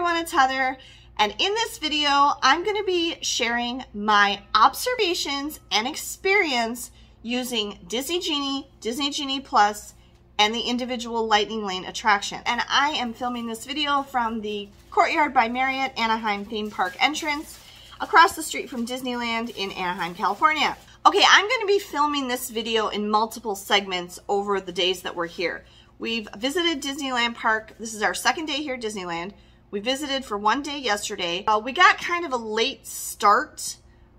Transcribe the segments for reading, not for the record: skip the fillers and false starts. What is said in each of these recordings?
everyone, it's Heather, and in this video I'm going to be sharing my observations and experience using Disney Genie, Disney Genie Plus, and the individual Lightning Lane attraction. And I am filming this video from the Courtyard by Marriott Anaheim theme park entrance across the street from Disneyland in Anaheim, California. Okay, I'm going to be filming this video in multiple segments over the days that we're here. We've visited Disneyland Park. This is our second day here at Disneyland. We visited for one day yesterday. We got kind of a late start.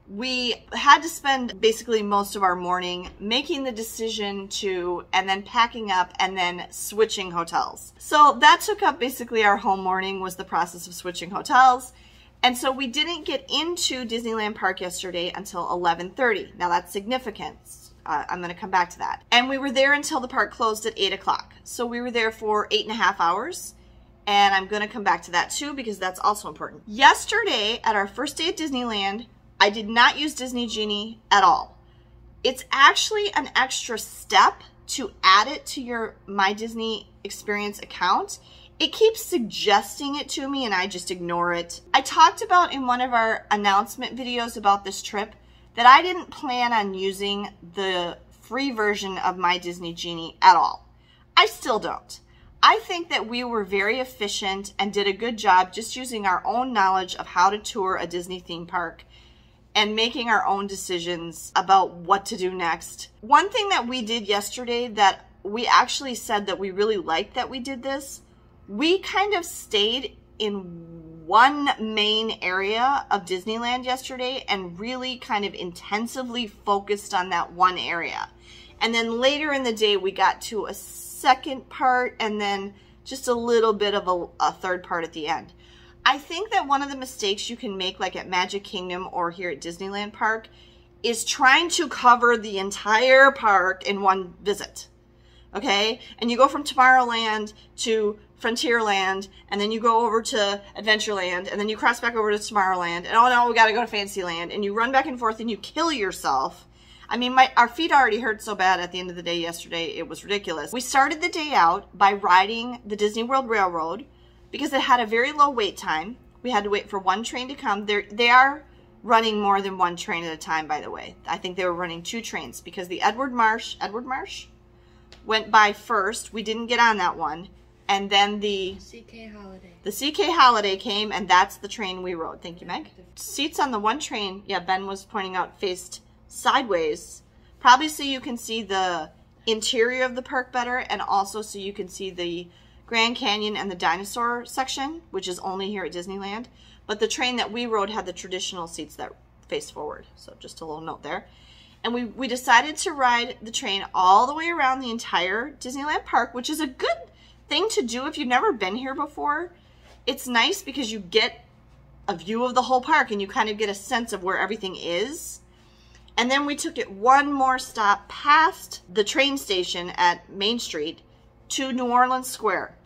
We had to spend basically most of our morning making the decision to, and then packing up, and then switching hotels. So that took up basically our whole morning, was the process of switching hotels. And so we didn't get into Disneyland Park yesterday until 11:30. Now that's significant. I'm going to come back to that. And we were there until the park closed at 8 o'clock. So we were there for 8.5 hours. And I'm going to come back to that too, because that's also important. Yesterday, at our first day at Disneyland, I did not use Disney Genie at all. It's actually an extra step to add it to your My Disney Experience account. It keeps suggesting it to me and I just ignore it. I talked about in one of our announcement videos about this trip that I didn't plan on using the free version of My Disney Genie at all. I still don't. I think that we were very efficient and did a good job just using our own knowledge of how to tour a Disney theme park and making our own decisions about what to do next. One thing that we did yesterday that we actually said that we really liked that we did this, we kind of stayed in one main area of Disneyland yesterday and really kind of intensively focused on that one area. And then later in the day, we got to a second part and then just a little bit of a third part at the end. I think that one of the mistakes you can make, like at Magic Kingdom or here at Disneyland Park, is trying to cover the entire park in one visit. Okay? And you go from Tomorrowland to Frontierland, and then you go over to Adventureland, and then you cross back over to Tomorrowland, and oh no, we gotta go to Fantasyland, and you run back and forth and you kill yourself. I mean, our feet already hurt so bad at the end of the day yesterday, it was ridiculous. We started the day out by riding the Disney World Railroad because it had a very low wait time. We had to wait for one train to come. They are running more than one train at a time, by the way. I think they were running 2 trains because the Edward Marsh went by first. We didn't get on that one. And then the CK Holiday came, and that's the train we rode. Thank you, Meg. Seats on the one train, yeah, Ben was pointing out, faced sideways, probably so you can see the interior of the park better, and also so you can see the Grand Canyon and the dinosaur section, which is only here at Disneyland. But the train that we rode had the traditional seats that face forward. So just a little note there. And we decided to ride the train all the way around the entire Disneyland park, which is a good thing to do if you've never been here before. It's nice because you get a view of the whole park and you kind of get a sense of where everything is. And then we took it one more stop past the train station at Main Street to New Orleans Square.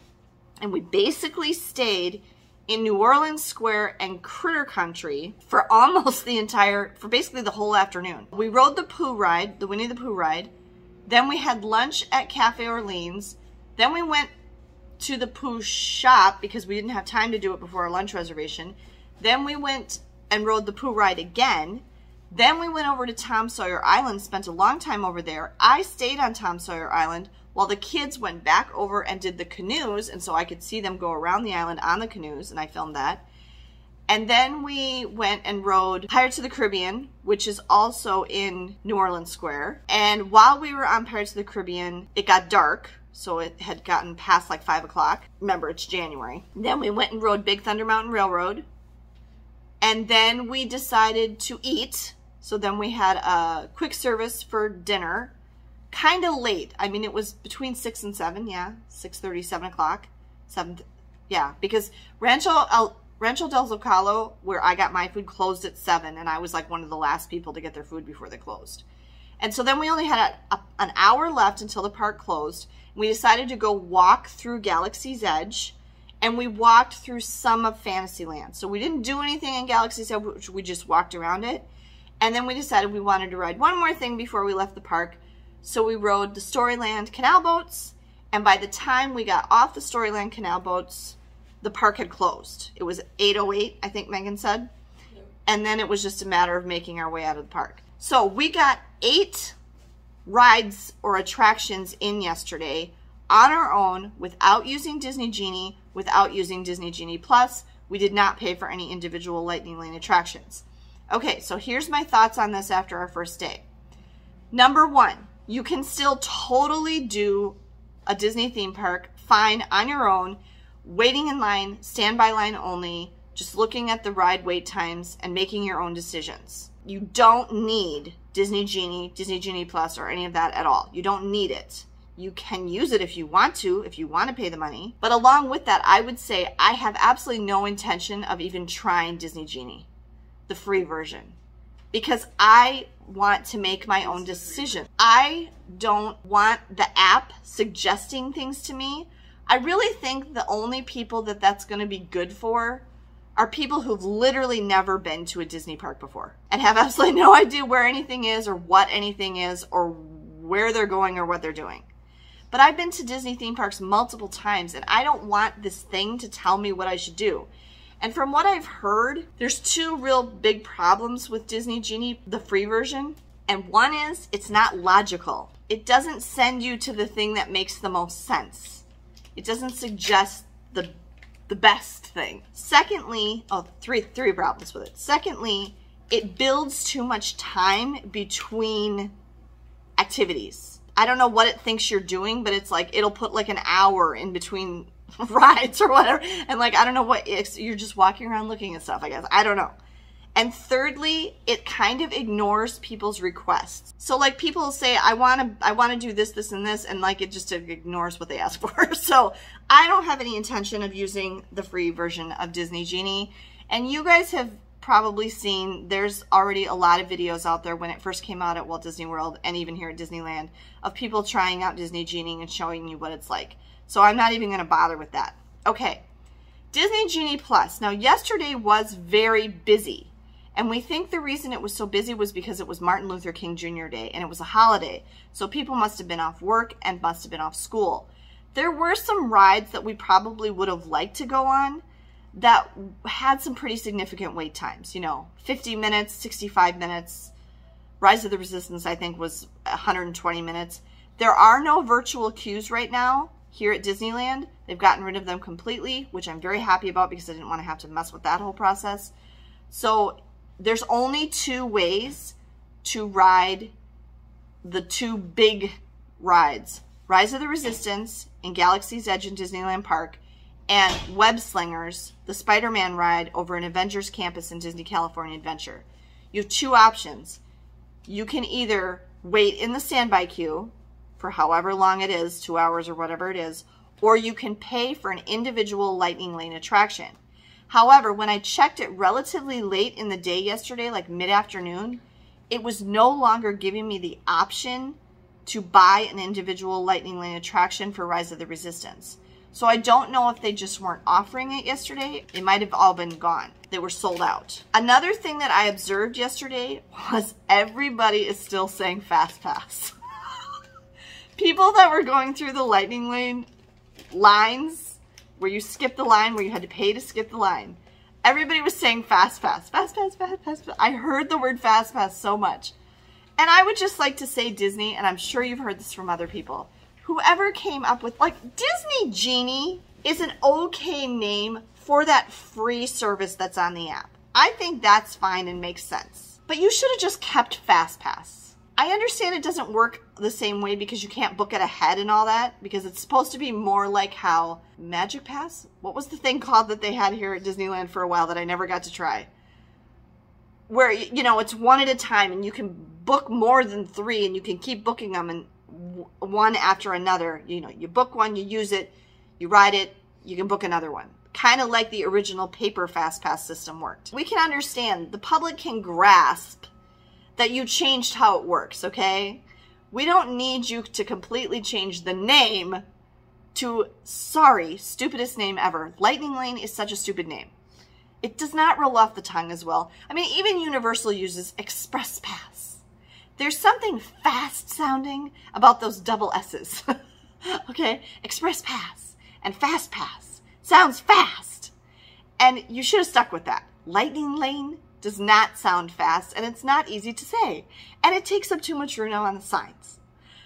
And we basically stayed in New Orleans Square and Critter Country for almost for basically the whole afternoon. We rode the Pooh ride, the Winnie the Pooh ride. Then we had lunch at Cafe Orleans. Then we went to the Pooh shop because we didn't have time to do it before our lunch reservation. Then we went and rode the Pooh ride again. Then we went over to Tom Sawyer Island, spent a long time over there. I stayed on Tom Sawyer Island while the kids went back over and did the canoes, and so I could see them go around the island on the canoes, and I filmed that. And then we went and rode Pirates of the Caribbean, which is also in New Orleans Square. And while we were on Pirates of the Caribbean, it got dark, so it had gotten past like 5 o'clock. Remember, it's January. Then we went and rode Big Thunder Mountain Railroad. And then we decided to eat. So then we had a quick service for dinner. Kind of late. I mean, it was between 6 and 7, yeah. 6:30, 7 o'clock. 7, yeah, because Rancho del Zocalo, where I got my food, closed at 7, and I was like one of the last people to get their food before they closed. And so then we only had an hour left until the park closed. We decided to go walk through Galaxy's Edge, and we walked through some of Fantasyland. So we didn't do anything in Galaxy's Edge, we just walked around it. And then we decided we wanted to ride one more thing before we left the park. So we rode the Storyland canal boats, and by the time we got off the Storyland canal boats, the park had closed. It was 8:08, I think Megan said. Yep. And then it was just a matter of making our way out of the park. So we got 8 rides or attractions in yesterday on our own without using Disney Genie, without using Disney Genie Plus. We did not pay for any individual Lightning Lane attractions. Okay, so here's my thoughts on this after our first day. Number 1, you can still totally do a Disney theme park fine on your own, waiting in line, standby line only, just looking at the ride wait times and making your own decisions. You don't need Disney Genie Plus, or any of that at all. You don't need it. You can use it if you want to pay the money. But along with that, I would say I have absolutely no intention of even trying Disney Genie, the free version, because I want to make my own decision. I don't want the app suggesting things to me. I really think the only people that that's going to be good for are people who've literally never been to a Disney park before and have absolutely no idea where anything is or what anything is or where they're going or what they're doing. But I've been to Disney theme parks multiple times, and I don't want this thing to tell me what I should do. And from what I've heard, there's 2 real big problems with Disney Genie, the free version. And one is it's not logical. It doesn't send you to the thing that makes the most sense. It doesn't suggest the best thing. Secondly, three problems with it. Secondly, it builds too much time between activities. I don't know what it thinks you're doing, but it's like it'll put like an hour in between rides or whatever. And like, I don't know what, you're just walking around looking at stuff, I guess. I don't know. And thirdly, it kind of ignores people's requests. So like people say, I want to do this, this, and this, and like it just ignores what they ask for. So I don't have any intention of using the free version of Disney Genie. And you guys have probably seen, there's already a lot of videos out there when it first came out at Walt Disney World and even here at Disneyland of people trying out Disney Genie and showing you what it's like. So I'm not even going to bother with that. Okay, Disney Genie Plus. Now yesterday was very busy. And we think the reason it was so busy was because it was Martin Luther King Jr. Day and it was a holiday. So people must have been off work and must have been off school. There were some rides that we probably would have liked to go on that had some pretty significant wait times, you know, 50 minutes, 65 minutes. Rise of the Resistance, I think, was 120 minutes. There are no virtual queues right now here at Disneyland. They've gotten rid of them completely, which I'm very happy about because I didn't want to have to mess with that whole process. So there's only 2 ways to ride the 2 big rides. Rise of the Resistance in Galaxy's Edge in Disneyland Park, and Web Slingers, the Spider-Man ride over in Avengers Campus in Disney California Adventure. You have 2 options. You can either wait in the standby queue for however long it is, 2 hours or whatever it is, or you can pay for an individual Lightning Lane attraction. However, when I checked it relatively late in the day yesterday, like mid-afternoon, it was no longer giving me the option to buy an individual Lightning Lane attraction for Rise of the Resistance. So I don't know if they just weren't offering it yesterday. It might have all been gone. They were sold out. Another thing that I observed yesterday was everybody is still saying Fast Pass. People that were going through the Lightning Lane lines, where you skip the line, where you had to pay to skip the line, everybody was saying Fast Pass, Fast Pass, Fast Pass. I heard the word Fast Pass so much. And I would just like to say Disney, and I'm sure you've heard this from other people, whoever came up with, like, Disney Genie is an okay name for that free service that's on the app. I think that's fine and makes sense. But you should have just kept Fast Pass. I understand it doesn't work the same way because you can't book it ahead and all that, because it's supposed to be more like how Magic Pass? What was the thing called that they had here at Disneyland for a while that I never got to try? Where, you know, it's one at a time and you can book more than 3 and you can keep booking them and one after another. You know, you book one, you use it, you ride it, you can book another one. Kind of like the original paper Fast Pass system worked. We can understand, the public can grasp that you changed how it works, okay? We don't need you to completely change the name to, sorry, stupidest name ever. Lightning Lane is such a stupid name. It does not roll off the tongue as well. I mean, even Universal uses Express Pass. There's something fast sounding about those double S's. Okay? Express Pass and Fast Pass sounds fast. And you should have stuck with that. Lightning lane does not sound fast, and it's not easy to say. And it takes up too much room on the signs.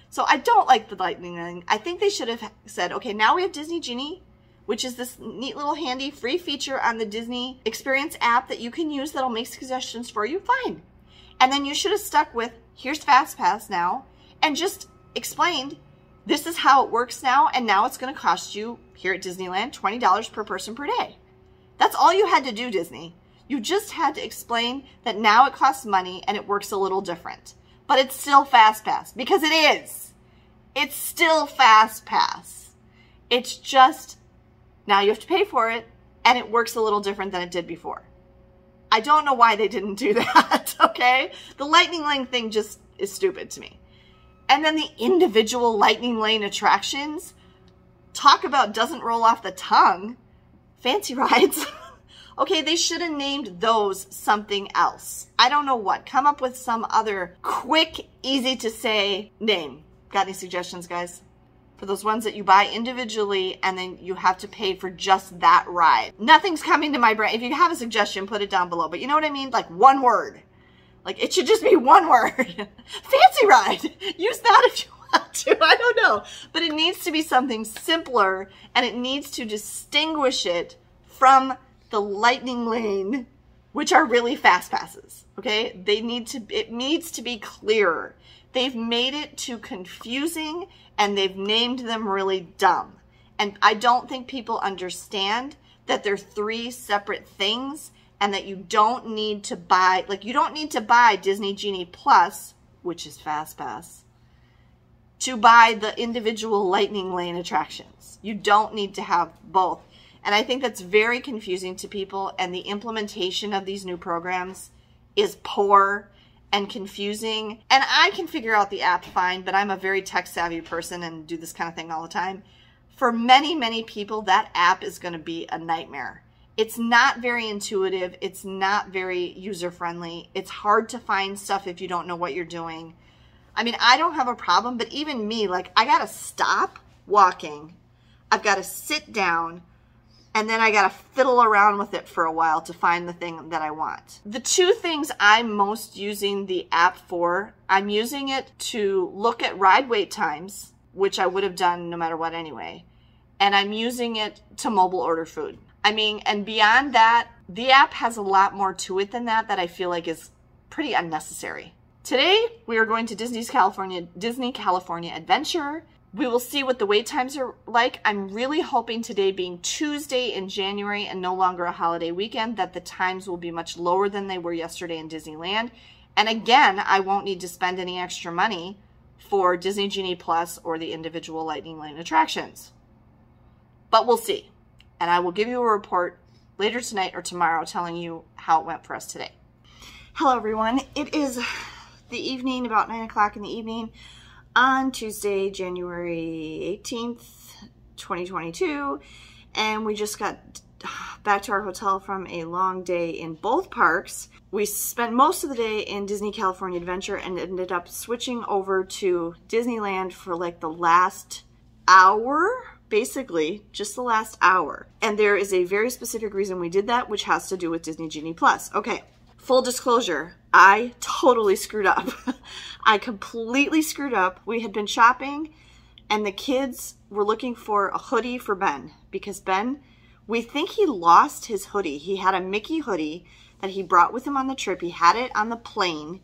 So I don't like the lightning lane. I think they should have said, okay, now we have Disney Genie, which is this neat little handy free feature on the Disney Experience app that you can use that'll make suggestions for you. Fine. And then you should have stuck with, here's FastPass now, and just explained, this is how it works now, and now it's going to cost you here at Disneyland $20 per person per day. That's all you had to do, Disney. You just had to explain that now it costs money and it works a little different. But it's still FastPass, because it is. It's still FastPass. It's just, now you have to pay for it, and it works a little different than it did before. I don't know why they didn't do that, okay? The lightning lane thing just is stupid to me. And then the individual lightning lane attractions, talk about doesn't roll off the tongue. Fancy rides. Okay, they should have named those something else. I don't know what. Come up with some other quick, easy to say name. Got any suggestions, guys? For those ones that you buy individually and then you have to pay for just that ride. Nothing's coming to my brain. If you have a suggestion, put it down below. But you know what I mean? Like one word. Like it should just be one word. Fancy ride. Use that if you want to. I don't know. But it needs to be something simpler, and it needs to distinguish it from the lightning lane, which are really fast passes. Okay? It needs to be clearer. They've made it too confusing, and they've named them really dumb. And I don't think people understand that they're three separate things, and that you don't need to buy, like you don't need to buy Disney Genie Plus, which is FastPass, to buy the individual lightning lane attractions. You don't need to have both. And I think that's very confusing to people, and the implementation of these new programs is poor and confusing. And I can figure out the app fine, but I'm a very tech savvy person and do this kind of thing all the time. For many, many people, that app is going to be a nightmare. It's not very intuitive. It's not very user-friendly. It's hard to find stuff if you don't know what you're doing. I mean, I don't have a problem, but even me, like, I got to stop walking. I've got to sit down, and then I got to fiddle around with it for a while to find the thing that I want. The two things I'm most using the app for, I'm using it to look at ride wait times, which I would have done no matter what anyway, and I'm using it to mobile order food. I mean, and beyond that, the app has a lot more to it than that I feel like is pretty unnecessary. Today, we are going to Disney California Adventure. We will see what the wait times are like. I'm really hoping today being Tuesday in January and no longer a holiday weekend, that the times will be much lower than they were yesterday in Disneyland. And again, I won't need to spend any extra money for Disney Genie Plus or the individual lightning lane attractions. But we'll see. And I will give you a report later tonight or tomorrow telling you how it went for us today. Hello, everyone. It is the evening, about 9 o'clock in the evening on Tuesday, January 18th, 2022. And we just got back to our hotel from a long day in both parks. We spent most of the day in Disney California Adventure and ended up switching over to Disneyland for like the last hour. Basically, just the last hour. And there is a very specific reason we did that, which has to do with Disney Genie Plus. Okay, full disclosure, I totally screwed up. I completely screwed up. We had been shopping, and the kids were looking for a hoodie for Ben, because Ben, we think he lost his hoodie. He had a Mickey hoodie that he brought with him on the trip. He had it on the plane,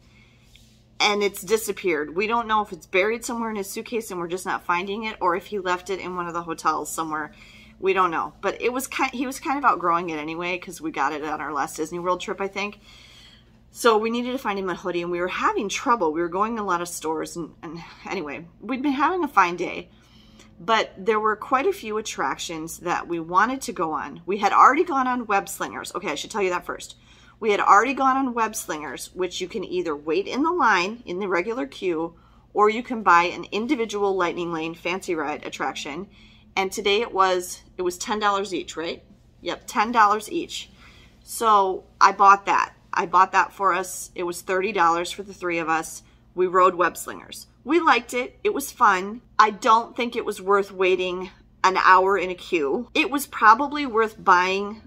and it's disappeared. We don't know if it's buried somewhere in his suitcase and we're just not finding it, or if he left it in one of the hotels somewhere. We don't know. But it was he was kind of outgrowing it anyway, because we got it on our last Disney World trip, I think. So we needed to find him a hoodie, and we were having trouble. We were going to a lot of stores, and anyway, we'd been having a fine day. But there were quite a few attractions that we wanted to go on. We had already gone on Web Slingers. Okay, I should tell you that first. We had already gone on Web Slingers, which you can either wait in the line, in the regular queue, or you can buy an individual lightning lane fancy ride attraction. And today it was $10 each, right? Yep, $10 each. So I bought that. I bought that for us. It was $30 for the three of us. We rode Web Slingers. We liked it. It was fun. I don't think it was worth waiting an hour in a queue. It was probably worth buying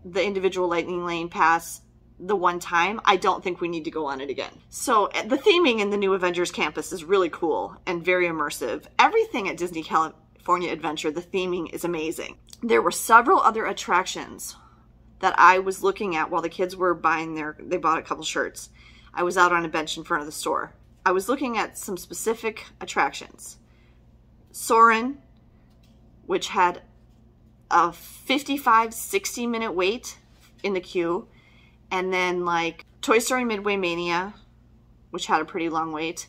the individual lightning lane pass the one time, I don't think we need to go on it again. So the theming in the new Avengers campus is really cool and very immersive. Everything at Disney California Adventure, the theming is amazing. There were several other attractions that I was looking at while the kids were buying they bought a couple shirts. I was out on a bench in front of the store. I was looking at some specific attractions. Soarin', which had a 55, 60-minute wait in the queue. And then like Toy Story Midway Mania, which had a pretty long wait.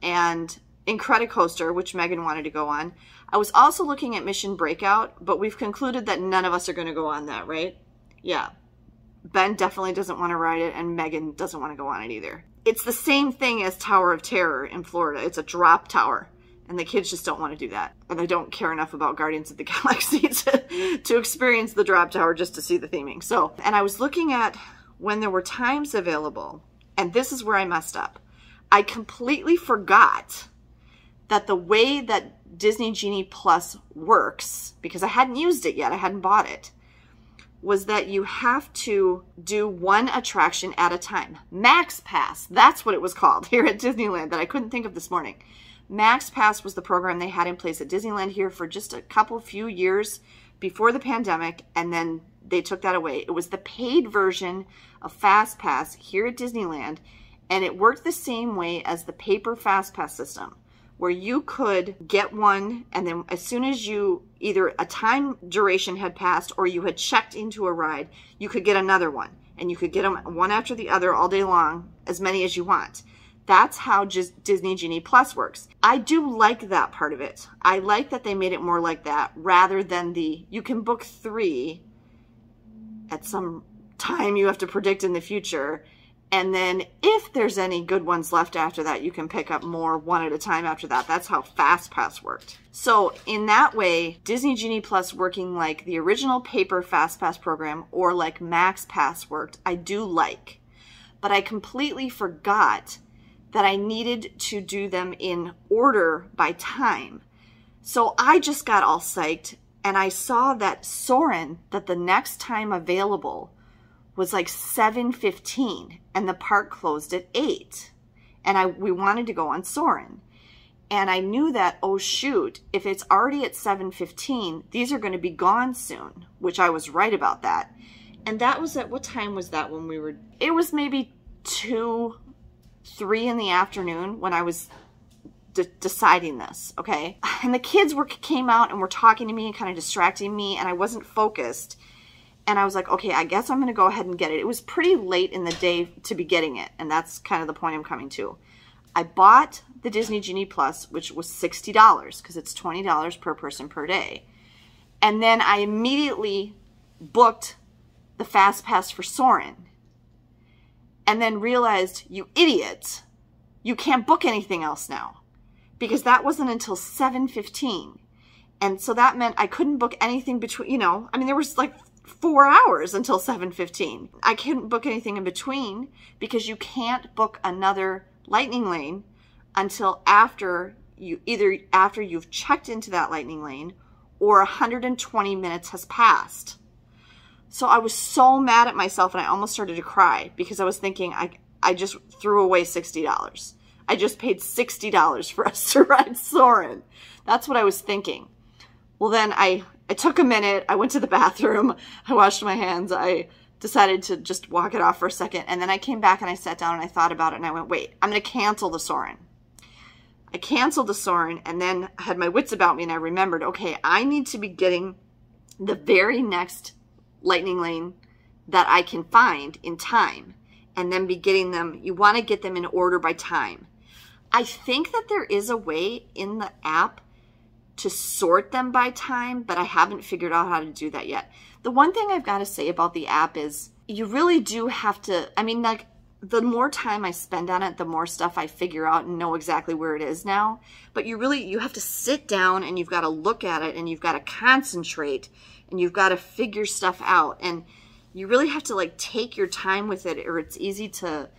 And Incredicoaster, which Megan wanted to go on. I was also looking at Mission Breakout, but we've concluded that none of us are going to go on that, right? Yeah. Ben definitely doesn't want to ride it, and Megan doesn't want to go on it either. It's the same thing as Tower of Terror in Florida. It's a drop tower, and the kids just don't want to do that. And I don't care enough about Guardians of the Galaxy to experience the drop tower just to see the theming. So, and I was looking at when there were times available, and this is where I messed up. I completely forgot that the way that Disney Genie Plus works, because I hadn't used it yet, I hadn't bought it, was that you have to do one attraction at a time. Max Pass, that's what it was called here at Disneyland that I couldn't think of this morning. Max Pass was the program they had in place at Disneyland here for just a few years before the pandemic, and then they took that away. It was the paid version of Fast Pass here at Disneyland, and it worked the same way as the paper Fast Pass system, where you could get one, and then as soon as you, either a time duration had passed or you had checked into a ride, you could get another one. And you could get them one after the other all day long, as many as you want. That's how just Disney Genie Plus works. I do like that part of it. I like that they made it more like that, rather than you can book 3 at some time you have to predict in the future. And then if there's any good ones left after that, you can pick up more one at a time after that. That's how Fast Pass worked. So in that way, Disney Genie Plus working like the original paper Fast Pass program or like Max Pass worked, I do like. But I completely forgot that I needed to do them in order by time. So I just got all psyched, and I saw that Soarin', that the next time available was like 7:15, and the park closed at 8. And we wanted to go on Soarin'. And I knew that, oh shoot, if it's already at 7:15, these are going to be gone soon, which I was right about that. And that was at, what time was that when we were, it was maybe 2, 3 in the afternoon when I was deciding this, okay? And the kids came out and were talking to me and kind of distracting me, and I wasn't focused. And I was like, okay, I guess I'm going to go ahead and get it. It was pretty late in the day to be getting it, and that's kind of the point I'm coming to. I bought the Disney Genie Plus, which was $60 because it's $20 per person per day. And then I immediately booked the Fast Pass for Soarin'. And then realized, you idiots, you can't book anything else now, because that wasn't until 7:15. And so that meant I couldn't book anything between, you know, I mean, there was like 4 hours until 7:15. I couldn't book anything in between because you can't book another lightning lane until after you've checked into that lightning lane or 120 minutes has passed. So I was so mad at myself, and I almost started to cry because I was thinking I just threw away $60. I just paid $60 for us to ride Soarin'. That's what I was thinking. Well, then I took a minute. I went to the bathroom. I washed my hands. I decided to just walk it off for a second. And then I came back and I sat down and I thought about it, and I went, wait, I'm going to cancel the Soarin'. I canceled the Soarin', and then I had my wits about me, and I remembered, okay, I need to be getting the very next lightning lane that I can find in time, and then be getting them. You want to get them in order by time. I think that there is a way in the app to sort them by time, but I haven't figured out how to do that yet. The one thing I've got to say about the app is you really do have to, I mean, like, the more time I spend on it, the more stuff I figure out and know exactly where it is now. But you have to sit down, and you've got to look at it, and you've got to concentrate, and you've got to figure stuff out. And you really have to like take your time with it, or it's easy to,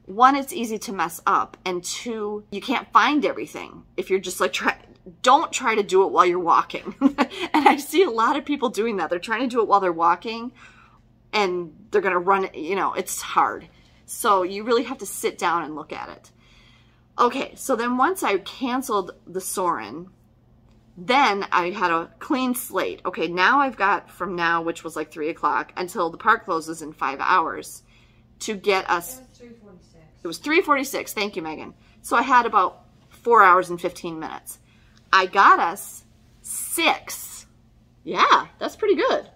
one, it's easy to mess up, and 2, you can't find everything if you're just like, don't try to do it while you're walking. And I see a lot of people doing that. They're trying to do it while they're walking, and they're going to run, you know, it's hard. So you really have to sit down and look at it. Okay, so then once I canceled the Soarin', then I had a clean slate. Okay, now I've got from now, which was like 3 o'clock, until the park closes in 5 hours to get us. It was 3:46. It was 3:46. Thank you, Megan. So I had about 4 hours and 15 minutes. I got us 6. Yeah, that's pretty good.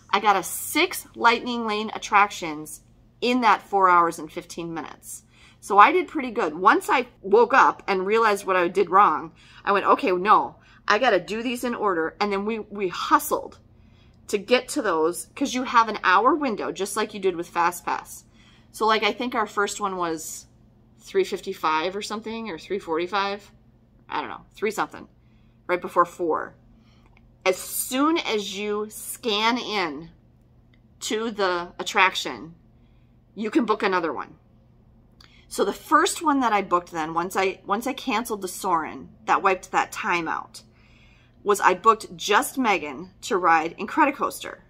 I got us 6 Lightning Lane attractions in that 4 hours and 15 minutes. So I did pretty good. Once I woke up and realized what I did wrong, I went, okay, no, I got to do these in order. And then we hustled to get to those because you have an hour window, just like you did with FastPass. So like I think our first one was 3:55 or something, or 3:45. I don't know, 3 something, right before 4. As soon as you scan in to the attraction, you can book another one. So the first one that I booked then, once I canceled the Soarin', that wiped that time out, was I booked just Megan to ride Incredicoaster.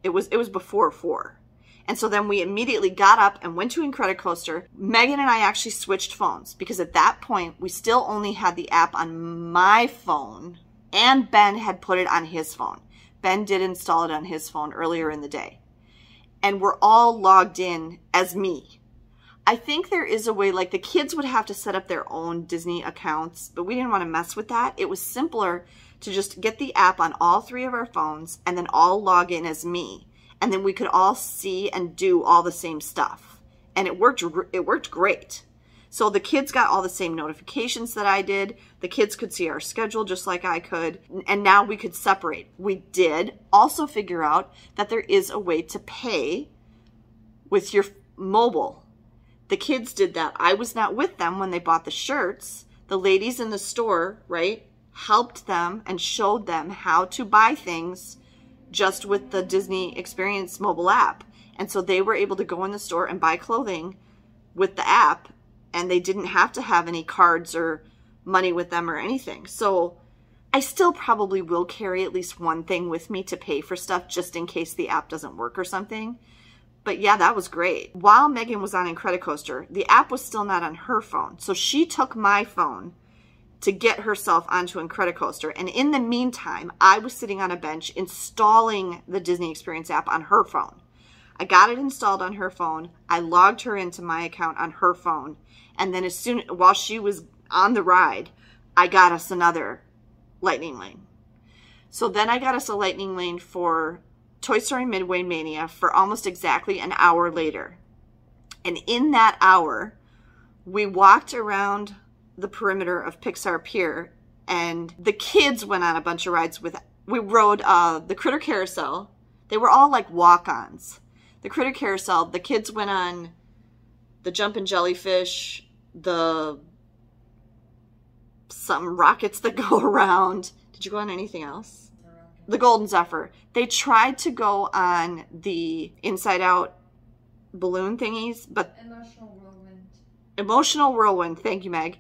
It was before 4. And so then we immediately got up and went to Incredicoaster. Megan and I actually switched phones because at that point we still only had the app on my phone and Ben had put it on his phone. Ben did install it on his phone earlier in the day. And we're all logged in as me. I think there is a way, like the kids would have to set up their own Disney accounts, but we didn't want to mess with that. It was simpler to just get the app on all 3 of our phones and then all log in as me. And then we could all see and do all the same stuff. And it worked great. So the kids got all the same notifications that I did. The kids could see our schedule just like I could. And now we could separate. We did also figure out that there is a way to pay with your mobile. The kids did that. I was not with them when they bought the shirts. The ladies in the store, right, helped them and showed them how to buy things just with the Disney Experience mobile app. And so they were able to go in the store and buy clothing with the app, and they didn't have to have any cards or money with them or anything. So I still probably will carry at least one thing with me to pay for stuff just in case the app doesn't work or something. But yeah, that was great. While Megan was on Incredicoaster, the app was still not on her phone. So she took my phone to get herself onto Incredicoaster. And in the meantime, I was sitting on a bench installing the Disney Experience app on her phone. I got it installed on her phone. I logged her into my account on her phone. And then while she was on the ride, I got us another Lightning Lane. So then I got us a Lightning Lane for Toy Story Midway Mania for almost exactly an hour later. And in that hour, we walked around the perimeter of Pixar Pier, and the kids went on a bunch of rides we rode the Critter Carousel. They were all like walk-ons. The Critter Carousel, the kids went on the Jumpin' Jellyfish, some rockets that go around. Did you go on anything else? The Golden Zephyr. They tried to go on the Inside Out balloon thingies, but Emotional Whirlwind. Thank you, Meg.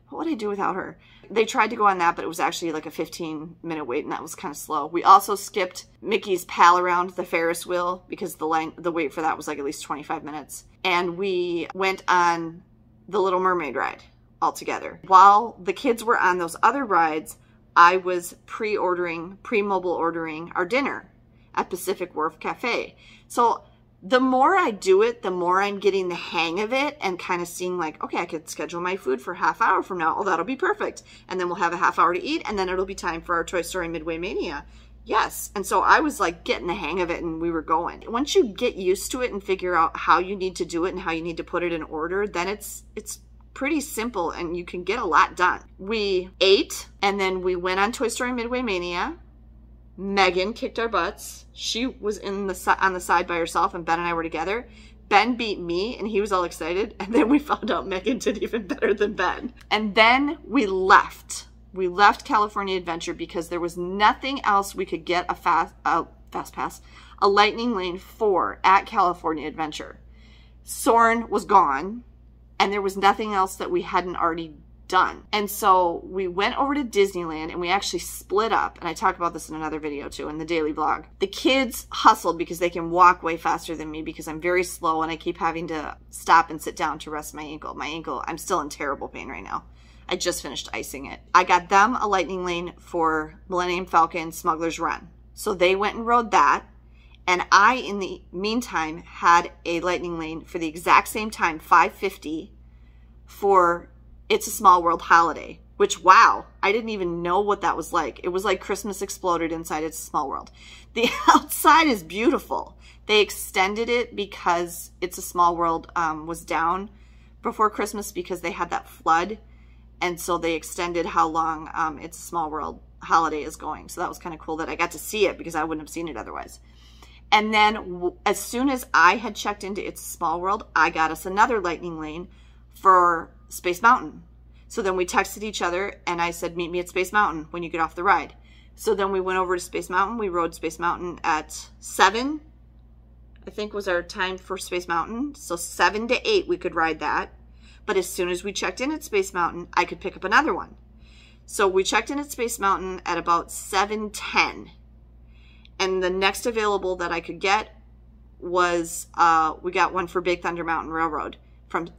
What would I do without her? They tried to go on that, but it was actually like a 15-minute wait, and that was kind of slow. We also skipped Mickey's Pal Around the Ferris wheel because the wait for that was like at least 25 minutes. And we went on the Little Mermaid ride altogether. While the kids were on those other rides, I was pre-mobile ordering our dinner at Pacific Wharf Cafe. So the more I do it, the more I'm getting the hang of it and kind of seeing like, okay, I could schedule my food for a half hour from now. Oh, that'll be perfect. And then we'll have a half hour to eat, and then it'll be time for our Toy Story Midway Mania. Yes. And so I was like getting the hang of it, and we were going. Once you get used to it and figure out how you need to do it and how you need to put it in order, then it's pretty simple and you can get a lot done. We ate, and then we went on Toy Story Midway Mania. Megan kicked our butts. She was on the side by herself, and Ben and I were together. Ben beat me, and he was all excited. And then we found out Megan did even better than Ben. And then we left. We left California Adventure because there was nothing else we could get a fast pass, a Lightning Lane for at California Adventure. Soarin' was gone, and there was nothing else that we hadn't already done. And so we went over to Disneyland and we actually split up. And I talk about this in another video too, in the daily vlog. The kids hustled because they can walk way faster than me because I'm very slow and I keep having to stop and sit down to rest my ankle. My ankle, I'm still in terrible pain right now. I just finished icing it. I got them a lightning lane for Millennium Falcon Smuggler's Run. So they went and rode that. And I, in the meantime, had a lightning lane for the exact same time, 5:50, for It's a Small World Holiday, which, wow, I didn't even know what that was like. It was like Christmas exploded inside It's a Small World. The outside is beautiful. They extended it because It's a Small World was down before Christmas because they had that flood. And so they extended how long It's a Small World Holiday is going. So that was kind of cool that I got to see it because I wouldn't have seen it otherwise. And then as soon as I had checked into It's a Small World, I got us another lightning lane for Space Mountain. So then we texted each other and I said, meet me at Space Mountain when you get off the ride. So then we went over to Space Mountain. We rode Space Mountain at 7, I think was our time for Space Mountain. So 7 to 8 we could ride that. But as soon as we checked in at Space Mountain, I could pick up another one. So we checked in at Space Mountain at about 7:10. And the next available that I could get was, we got one for Big Thunder Mountain Railroad.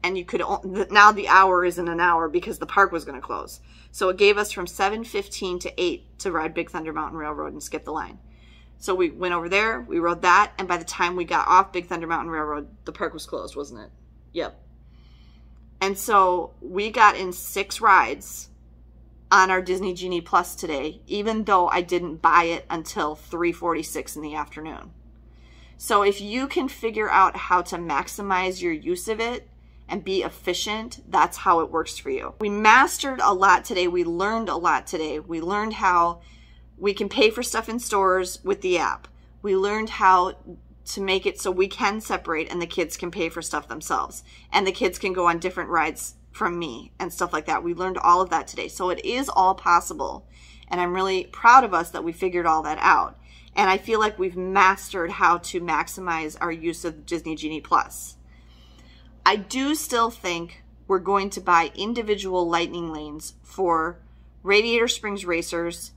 And you could, now the hour isn't an hour because the park was going to close. So it gave us from 7:15 to 8 to ride Big Thunder Mountain Railroad and skip the line. So we went over there, we rode that, and by the time we got off Big Thunder Mountain Railroad, the park was closed, wasn't it? Yep. And so we got in 6 rides on our Disney Genie Plus today, even though I didn't buy it until 3:46 in the afternoon. So if you can figure out how to maximize your use of it and be efficient, that's how it works for you. We mastered a lot today. We learned a lot today. We learned how we can pay for stuff in stores with the app. We learned how to make it so we can separate and the kids can pay for stuff themselves. And the kids can go on different rides from me and stuff like that. We learned all of that today. So it is all possible. And I'm really proud of us that we figured all that out. And I feel like we've mastered how to maximize our use of Disney Genie Plus. I do still think we're going to buy individual lightning lanes for Radiator Springs Racers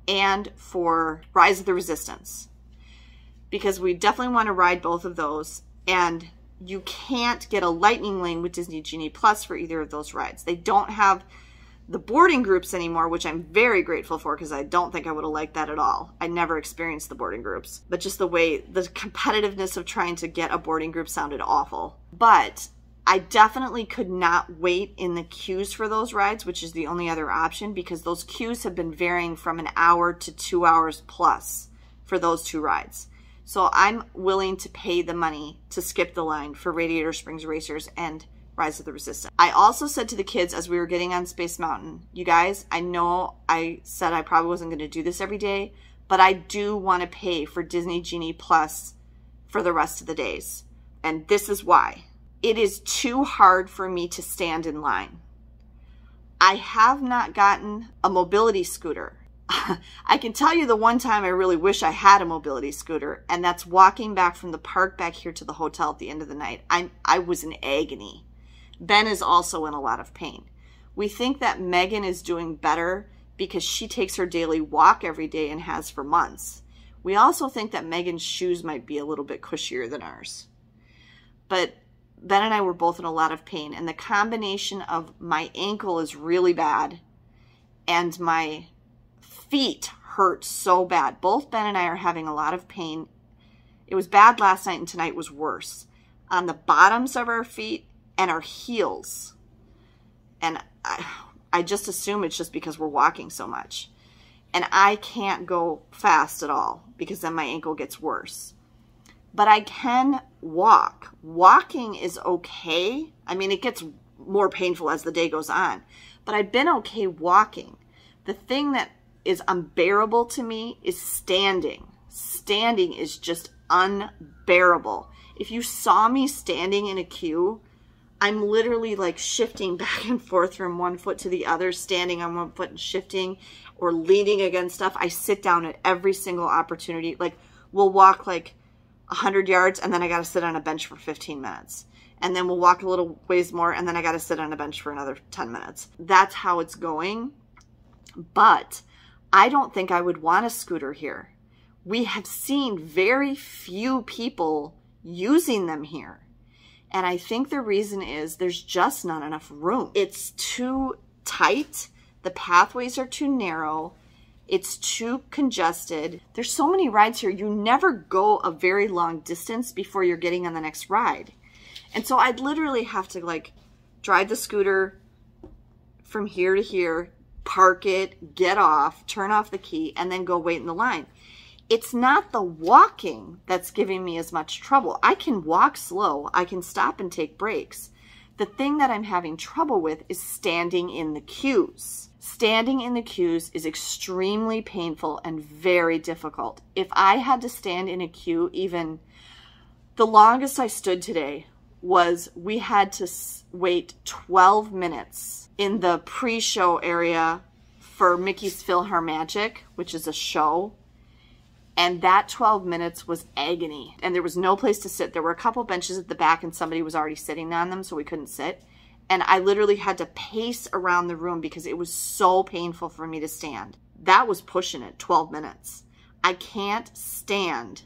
and for Rise of the Resistance, because we definitely want to ride both of those. And you can't get a lightning lane with Disney Genie Plus for either of those rides. They don't have the boarding groups anymore, which I'm very grateful for because I don't think I would have liked that at all. I never experienced the boarding groups, but just the way the competitiveness of trying to get a boarding group sounded awful. But I definitely could not wait in the queues for those rides, which is the only other option, because those queues have been varying from an hour to 2 hours plus for those 2 rides. So I'm willing to pay the money to skip the line for Radiator Springs Racers and Rise of the Resistance. I also said to the kids as we were getting on Space Mountain, you guys, I know I said I probably wasn't going to do this every day, but I do want to pay for Disney Genie Plus for the rest of the days. And this is why. It is too hard for me to stand in line. I have not gotten a mobility scooter. I can tell you the one time I really wish I had a mobility scooter, and that's walking back from the park back here to the hotel at the end of the night. I was in agony. Ben is also in a lot of pain. We think that Megan is doing better because she takes her daily walk every day and has for months. We also think that Megan's shoes might be a little bit cushier than ours. But Ben and I were both in a lot of pain, and the combination of my ankle is really bad and my feet hurt so bad. Both Ben and I are having a lot of pain. It was bad last night and tonight was worse. On the bottoms of our feet and our heels. And I just assume it's just because we're walking so much. And I can't go fast at all because then my ankle gets worse. But I can walk. Walking is okay. I mean, it gets more painful as the day goes on. But I've been okay walking. The thing that is unbearable to me is standing. Standing is just unbearable. If you saw me standing in a queue, I'm literally like shifting back and forth from one foot to the other, standing on one foot and shifting or leaning against stuff. I sit down at every single opportunity. Like, we'll walk like 100 yards, and then I got to sit on a bench for 15 minutes. And then we'll walk a little ways more, and then I got to sit on a bench for another 10 minutes. That's how it's going. But I don't think I would want a scooter here. We have seen very few people using them here. And I think the reason is there's just not enough room. It's too tight. The pathways are too narrow. It's too congested. There's so many rides here. You never go a very long distance before you're getting on the next ride. And so I'd literally have to like drive the scooter from here to here, park it, get off, turn off the key, and then go wait in the line. It's not the walking that's giving me as much trouble. I can walk slow. I can stop and take breaks. The thing that I'm having trouble with is standing in the queues. Standing in the queues is extremely painful and very difficult. If I had to stand in a queue, even the longest I stood today was we had to wait 12 minutes in the pre-show area for Mickey's PhilharMagic, which is a show. And that 12 minutes was agony. And there was no place to sit. There were a couple benches at the back and somebody was already sitting on them, so we couldn't sit. And I literally had to pace around the room because it was so painful for me to stand. That was pushing it, 12 minutes. I can't stand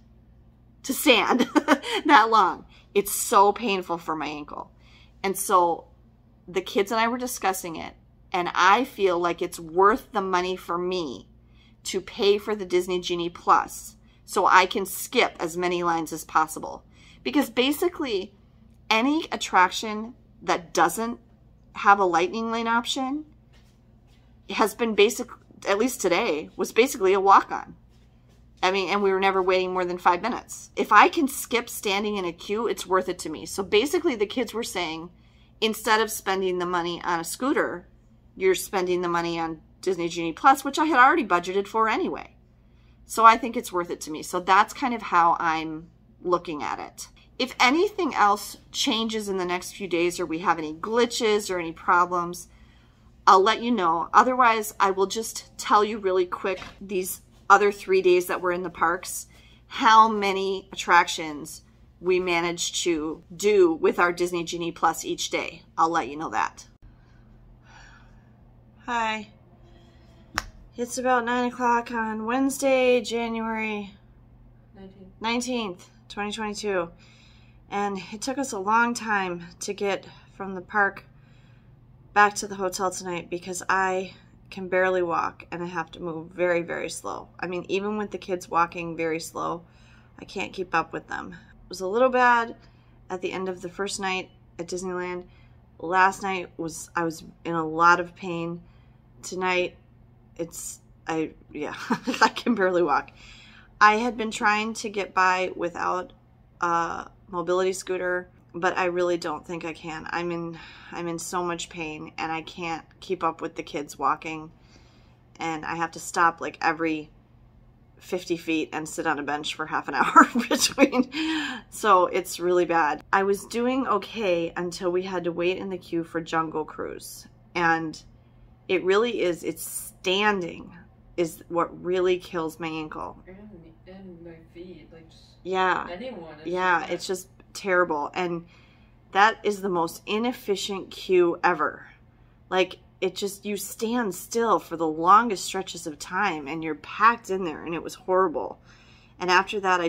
to stand that long. It's so painful for my ankle. And so the kids and I were discussing it, and I feel like it's worth the money for me to pay for the Disney Genie Plus so I can skip as many lines as possible. Because basically, any attraction that doesn't have a lightning lane option has been at least today, was basically a walk-on. I mean, and we were never waiting more than 5 minutes. If I can skip standing in a queue, it's worth it to me. So basically the kids were saying, instead of spending the money on a scooter, you're spending the money on Disney Genie Plus, which I had already budgeted for anyway. So I think it's worth it to me. So that's kind of how I'm looking at it. If anything else changes in the next few days, or we have any glitches or any problems, I'll let you know. Otherwise, I will just tell you really quick, these other 3 days that we're in the parks, how many attractions we managed to do with our Disney Genie Plus each day. I'll let you know that. Hi. It's about 9 o'clock on Wednesday, January 19th, 2022. And it took us a long time to get from the park back to the hotel tonight because I can barely walk and I have to move very, very slow. I mean, even with the kids walking very slow, I can't keep up with them. It was a little bad at the end of the first night at Disneyland. Last night I was in a lot of pain. Tonight, I can barely walk. I had been trying to get by without a mobility scooter, but I really don't think I can. I'm in so much pain and I can't keep up with the kids walking, and I have to stop like every 50 feet and sit on a bench for half an hour between. So it's really bad. I was doing okay until we had to wait in the queue for Jungle Cruise, and it really is, it's standing is what really kills my ankle. And my feet, like just yeah. Anyone. Yeah, it's just terrible. And that is the most inefficient queue ever. Like, it just, you stand still for the longest stretches of time and you're packed in there, and it was horrible. And after that,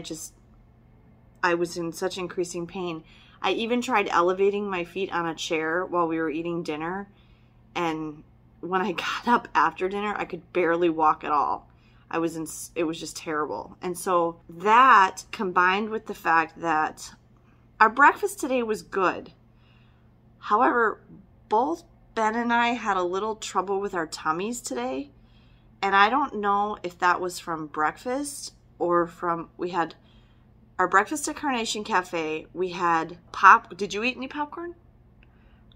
I was in such increasing pain. I even tried elevating my feet on a chair while we were eating dinner, and when I got up after dinner, I could barely walk at all. It was just terrible. And so that, combined with the fact that our breakfast today was good. However, both Ben and I had a little trouble with our tummies today. And I don't know if that was from breakfast or from, we had our breakfast at Carnation Cafe. We had did you eat any popcorn?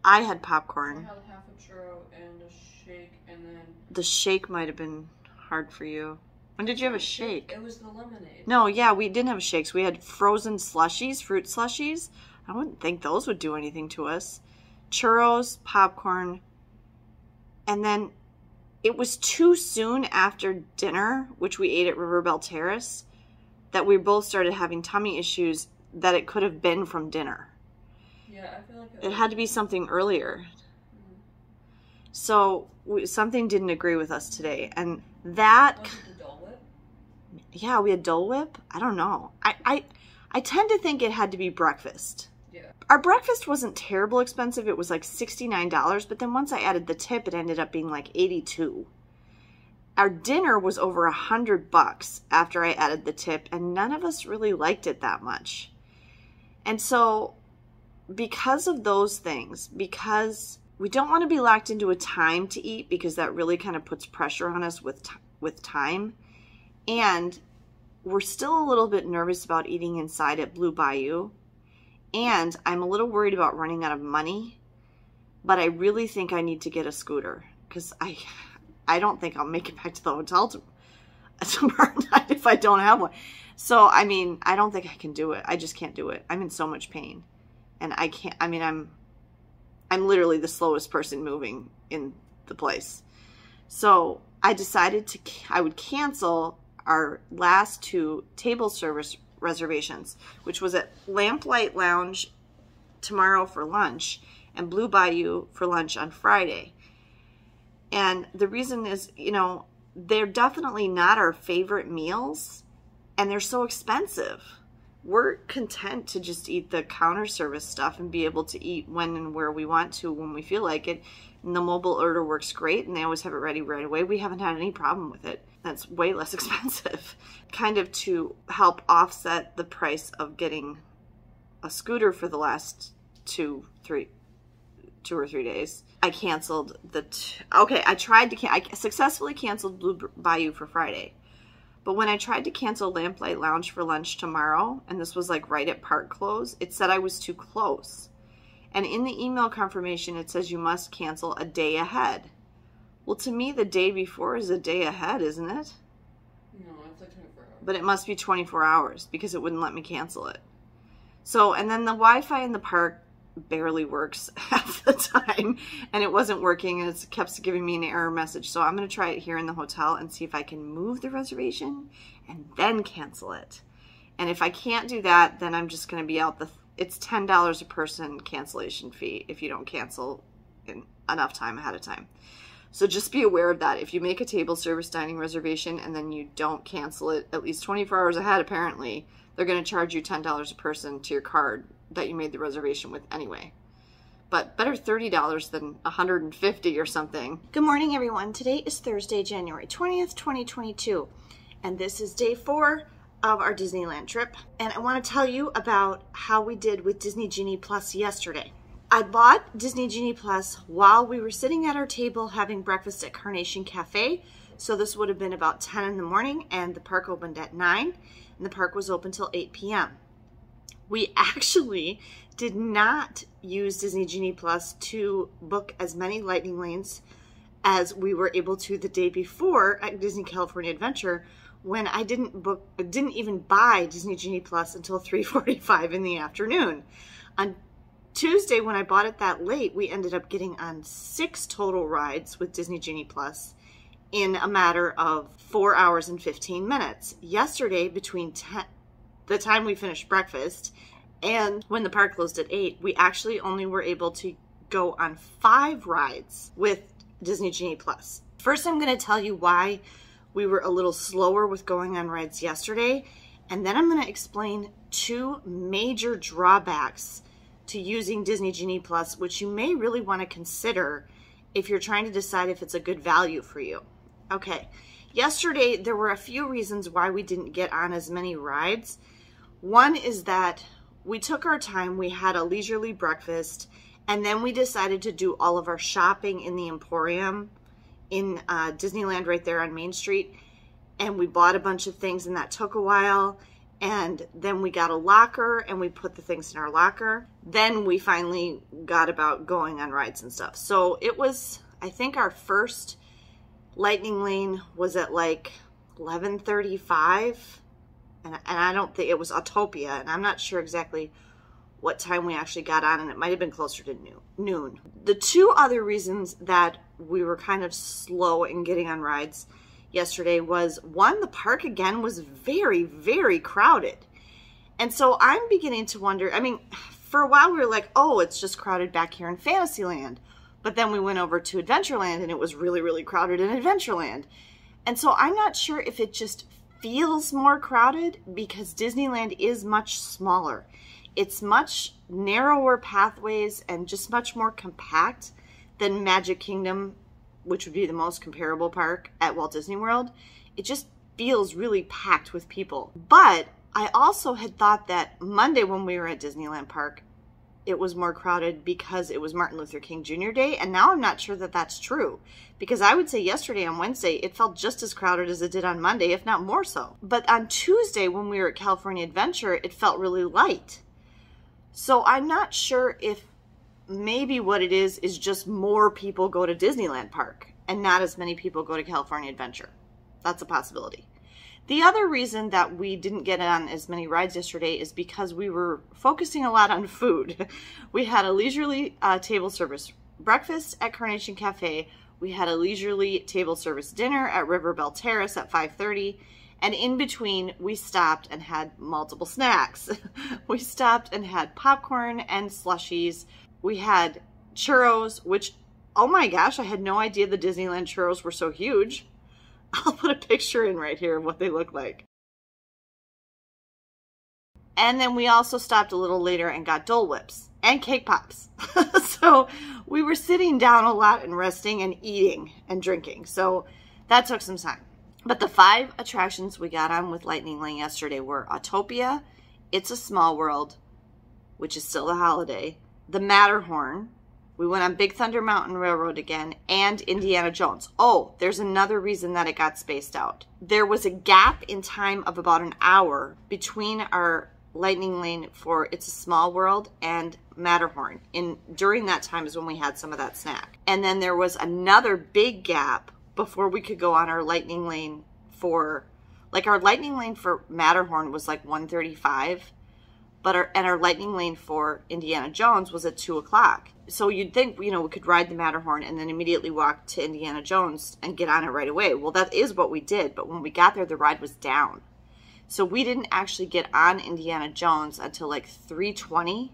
I had popcorn. I had half a churro and a shake, and then... The shake might have been hard for you. When did you have a shake? It was the lemonade. No, yeah, we didn't have shakes. We had frozen slushies, fruit slushies. I wouldn't think those would do anything to us. Churros, popcorn, and then it was too soon after dinner, which we ate at Riverbell Terrace, that we both started having tummy issues, that it could have been from dinner. Yeah, I feel like it had to be something earlier. So something didn't agree with us today, and that. Was it the Dole Whip? Yeah, we had Dole Whip. I don't know. I tend to think it had to be breakfast. Yeah. Our breakfast wasn't terrible expensive. It was like $69, but then once I added the tip, it ended up being like $82. Our dinner was over $100 after I added the tip, and none of us really liked it that much. And so, because of those things, because we don't want to be locked into a time to eat, because that really kind of puts pressure on us with time. And we're still a little bit nervous about eating inside at Blue Bayou. And I'm a little worried about running out of money. But I really think I need to get a scooter, because I don't think I'll make it back to the hotel tomorrow night if I don't have one. So, I mean, I don't think I can do it. I just can't do it. I'm in so much pain. And I can't, I mean, I'm literally the slowest person moving in the place. So I decided I would cancel our last 2 table service reservations, which was at Lamplight Lounge tomorrow for lunch and Blue Bayou for lunch on Friday. And the reason is, you know, they're definitely not our favorite meals, and they're so expensive. We're content to just eat the counter service stuff and be able to eat when and where we want to when we feel like it. And the mobile order works great, and they always have it ready right away. We haven't had any problem with it. That's way less expensive. Kind of to help offset the price of getting a scooter for the last 2 or 3 days. I canceled I successfully canceled Blue Bayou for Friday. But when I tried to cancel Lamplight Lounge for lunch tomorrow, and this was like right at park close, it said I was too close. And in the email confirmation, it says you must cancel a day ahead. Well, to me, the day before is a day ahead, isn't it? No, it's like 24 hours. But it must be 24 hours because it wouldn't let me cancel it. So, and then the Wi-Fi in the park barely works half the time, and it wasn't working, and it kept giving me an error message. So I'm going to try it here in the hotel and see if I can move the reservation and then cancel it. And if I can't do that, then I'm just going to be out it's $10 a person cancellation fee if you don't cancel in enough time ahead of time. So just be aware of that. If you make a table service dining reservation and then you don't cancel it at least 24 hours ahead, apparently, they're going to charge you $10 a person to your card that you made the reservation with anyway. But better $30 than $150 or something. Good morning, everyone. Today is Thursday, January 20th, 2022. And this is day 4 of our Disneyland trip. And I want to tell you about how we did with Disney Genie Plus yesterday. I bought Disney Genie Plus while we were sitting at our table having breakfast at Carnation Cafe. So this would have been about 10 in the morning, and the park opened at 9, and the park was open till 8 p.m. We actually did not use Disney Genie Plus to book as many lightning lanes as we were able to the day before at Disney California Adventure, when I didn't even buy Disney Genie Plus until 3:45 in the afternoon. On Tuesday, when I bought it that late, we ended up getting on 6 total rides with Disney Genie Plus in a matter of 4 hours and 15 minutes. Yesterday, between the time we finished breakfast and when the park closed at 8, we actually only were able to go on 5 rides with Disney Genie Plus. First, I'm going to tell you why we were a little slower with going on rides yesterday, and then I'm going to explain 2 major drawbacks to using Disney Genie Plus, which you may really want to consider if you're trying to decide if it's a good value for you. Okay, yesterday there were a few reasons why we didn't get on as many rides. One is that we took our time, we had a leisurely breakfast, and then we decided to do all of our shopping in the Emporium in Disneyland right there on Main Street, and we bought a bunch of things, and that took a while. And then we got a locker and we put the things in our locker. Then we finally got about going on rides and stuff. So it was, I think our first lightning lane was at like 11:35. And I don't think it was Autopia. And I'm not sure exactly what time we actually got on. And it might have been closer to noon. The 2 other reasons that we were kind of slow in getting on rides yesterday was, one, the park again was very, very crowded. And so I'm beginning to wonder, I mean, for a while we were like, oh, it's just crowded back here in Fantasyland. But then we went over to Adventureland and it was really, really crowded in Adventureland. And so I'm not sure if it just feels more crowded because Disneyland is much smaller. It's much narrower pathways and just much more compact than Magic Kingdom, which would be the most comparable park at Walt Disney World. It just feels really packed with people. But I also had thought that Monday when we were at Disneyland Park, it was more crowded because it was Martin Luther King Jr. Day. And now I'm not sure that that's true, because I would say yesterday on Wednesday, it felt just as crowded as it did on Monday, if not more so. But on Tuesday when we were at California Adventure, it felt really light. So I'm not sure if maybe what it is just more people go to Disneyland Park and not as many people go to California Adventure. That's a possibility. The other reason that we didn't get on as many rides yesterday is because we were focusing a lot on food. We had a leisurely table service breakfast at Carnation Cafe. We had a leisurely table service dinner at River Belle Terrace at 5:30. And in between, we stopped and had multiple snacks. We stopped and had popcorn and slushies. We had churros, which, oh my gosh, I had no idea the Disneyland churros were so huge. I'll put a picture in right here of what they look like. And then we also stopped a little later and got Dole Whips and cake pops. So we were sitting down a lot and resting and eating and drinking. So that took some time. But the 5 attractions we got on with Lightning Lane yesterday were Autopia, It's a Small World, which is still the holiday, the Matterhorn, we went on Big Thunder Mountain Railroad again, and Indiana Jones. Oh, there's another reason that it got spaced out. There was a gap in time of about an hour between our Lightning Lane for It's a Small World and Matterhorn. During that time is when we had some of that snack. And then there was another big gap before we could go on our Lightning Lane for, like, our Lightning Lane for Matterhorn was like 1:35, but our Lightning Lane for Indiana Jones was at 2 o'clock. So you'd think, you know, we could ride the Matterhorn and then immediately walk to Indiana Jones and get on it right away. Well, that is what we did, but when we got there, the ride was down. So we didn't actually get on Indiana Jones until like 3:20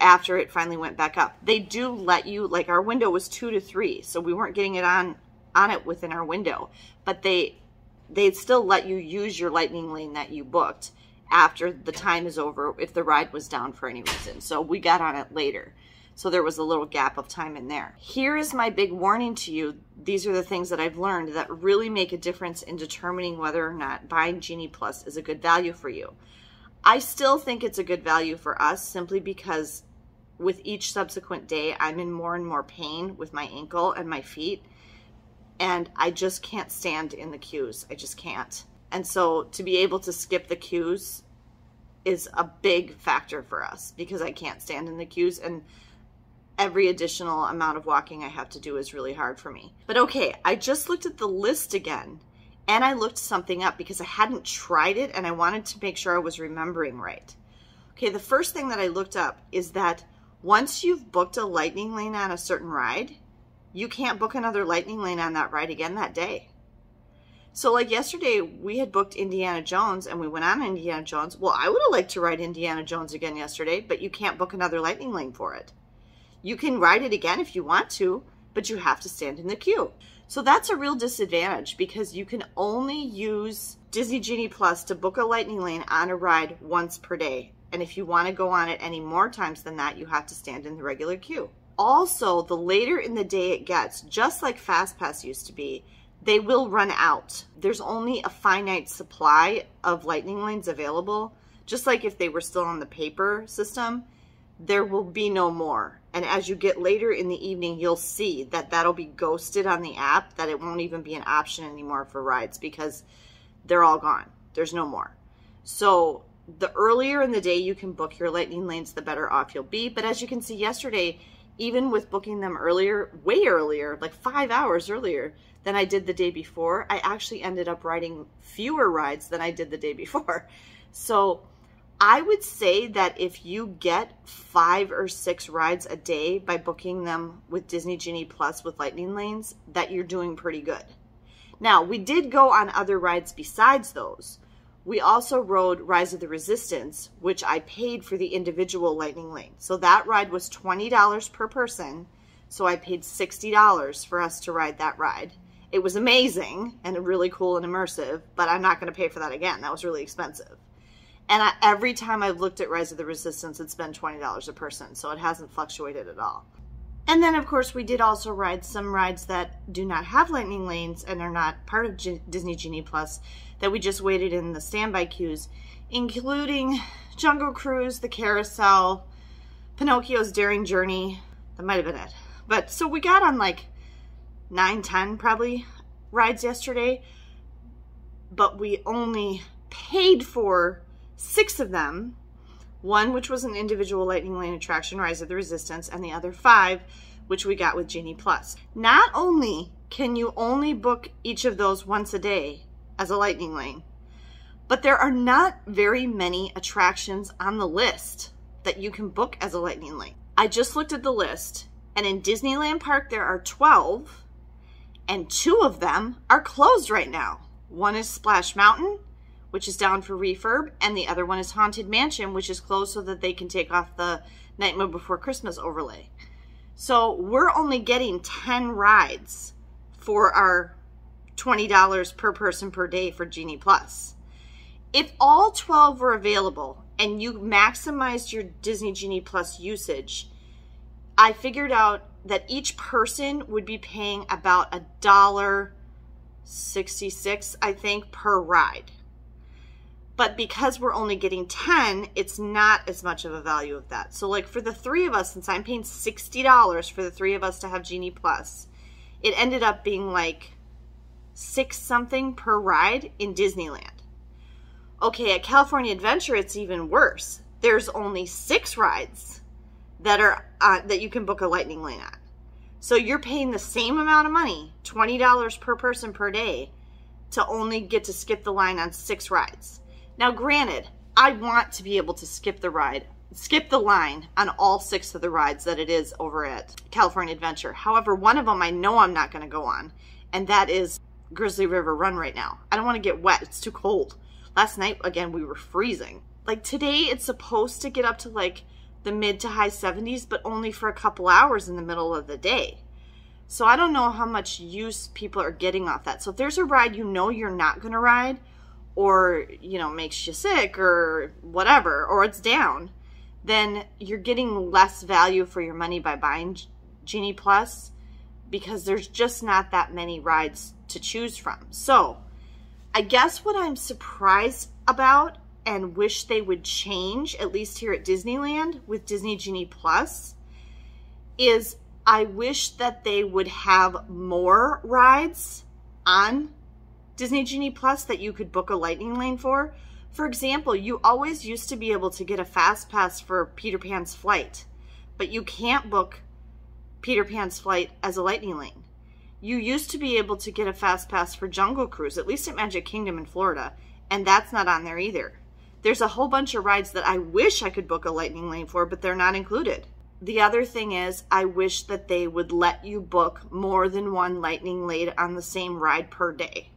after it finally went back up. They do let you, like, our window was 2 to 3, so we weren't getting it on it within our window, but they'd still let you use your Lightning Lane that you booked after the time is over if the ride was down for any reason. So we got on it later. So there was a little gap of time in there. Here is my big warning to you. These are the things that I've learned that really make a difference in determining whether or not buying Genie Plus is a good value for you. I still think it's a good value for us simply because with each subsequent day, I'm in more and more pain with my ankle and my feet. And I just can't stand in the queues. I just can't. And so to be able to skip the queues is a big factor for us because I can't stand in the queues, and every additional amount of walking I have to do is really hard for me. But okay, I just looked at the list again and I looked something up because I hadn't tried it and I wanted to make sure I was remembering right. Okay, the first thing that I looked up is that once you've booked a Lightning Lane on a certain ride, you can't book another Lightning Lane on that ride again that day. So like yesterday, we had booked Indiana Jones and we went on Indiana Jones. Well, I would have liked to ride Indiana Jones again yesterday, but you can't book another Lightning Lane for it. You can ride it again if you want to, but you have to stand in the queue. So that's a real disadvantage because you can only use Disney Genie Plus to book a Lightning Lane on a ride once per day. And if you want to go on it any more times than that, you have to stand in the regular queue. Also, the later in the day it gets, just like FastPass used to be, they will run out. There's only a finite supply of Lightning Lanes available. Just like if they were still on the paper system, there will be no more. And as you get later in the evening, you'll see that that'll be ghosted on the app, that it won't even be an option anymore for rides because they're all gone. There's no more. So the earlier in the day you can book your Lightning Lanes, the better off you'll be. But as you can see yesterday, even with booking them earlier, way earlier, like 5 hours earlier than I did the day before, I actually ended up riding fewer rides than I did the day before. So I would say that if you get 5 or 6 rides a day by booking them with Disney Genie Plus with Lightning Lanes, that you're doing pretty good. Now, we did go on other rides besides those. We also rode Rise of the Resistance, which I paid for the individual Lightning Lane. So that ride was $20 per person. So I paid $60 for us to ride that ride. It was amazing and really cool and immersive, but I'm not going to pay for that again. That was really expensive. And every time I've looked at Rise of the Resistance, it's been $20 a person. So it hasn't fluctuated at all. And then, of course, we did also ride some rides that do not have lightning lanes and are not part of Disney Genie Plus that we just waited in the standby queues, including Jungle Cruise, the Carousel, Pinocchio's Daring Journey. That might have been it. But so we got on like 9, 10 probably rides yesterday, but we only paid for 6 of them. One, which was an individual Lightning Lane attraction, Rise of the Resistance, and the other 5, which we got with Genie Plus. Not only can you only book each of those once a day as a Lightning Lane, but there are not very many attractions on the list that you can book as a Lightning Lane. I just looked at the list, and in Disneyland Park there are 12, and 2 of them are closed right now. One is Splash Mountain, which is down for refurb, and the other one is Haunted Mansion, which is closed so that they can take off the Nightmare Before Christmas overlay. So we're only getting 10 rides for our $20 per person per day for Genie Plus. If all 12 were available and you maximized your Disney Genie Plus usage, I figured out that each person would be paying about $1.66, I think, per ride. But because we're only getting 10, it's not as much of a value of that. So like for the 3 of us, since I'm paying $60 for the 3 of us to have Genie Plus, it ended up being like $6 something per ride in Disneyland. Okay, at California Adventure, it's even worse. There's only 6 rides that are that you can book a Lightning Lane on. So you're paying the same amount of money, $20 per person per day, to only get to skip the line on 6 rides. Now, granted, I want to be able to skip the line on all 6 of the rides that it is over at California Adventure. However, one of them I know I'm not going to go on, and that is Grizzly River Run right now. I don't want to get wet. It's too cold. Last night, again, we were freezing. Like today, it's supposed to get up to like the mid to high 70s, but only for a couple hours in the middle of the day. So I don't know how much use people are getting off that. So if there's a ride you know you're not going to ride, or, you know, makes you sick or whatever, or it's down, then you're getting less value for your money by buying Genie Plus, because there's just not that many rides to choose from. So I guess what I'm surprised about and wish they would change, at least here at Disneyland with Disney Genie Plus, is I wish that they would have more rides on Disney Genie Plus that you could book a Lightning Lane for. For example, you always used to be able to get a fast pass for Peter Pan's Flight, but you can't book Peter Pan's Flight as a Lightning Lane. You used to be able to get a fast pass for Jungle Cruise, at least at Magic Kingdom in Florida, and that's not on there either. There's a whole bunch of rides that I wish I could book a Lightning Lane for, but they're not included. The other thing is, I wish that they would let you book more than one Lightning Lane on the same ride per day.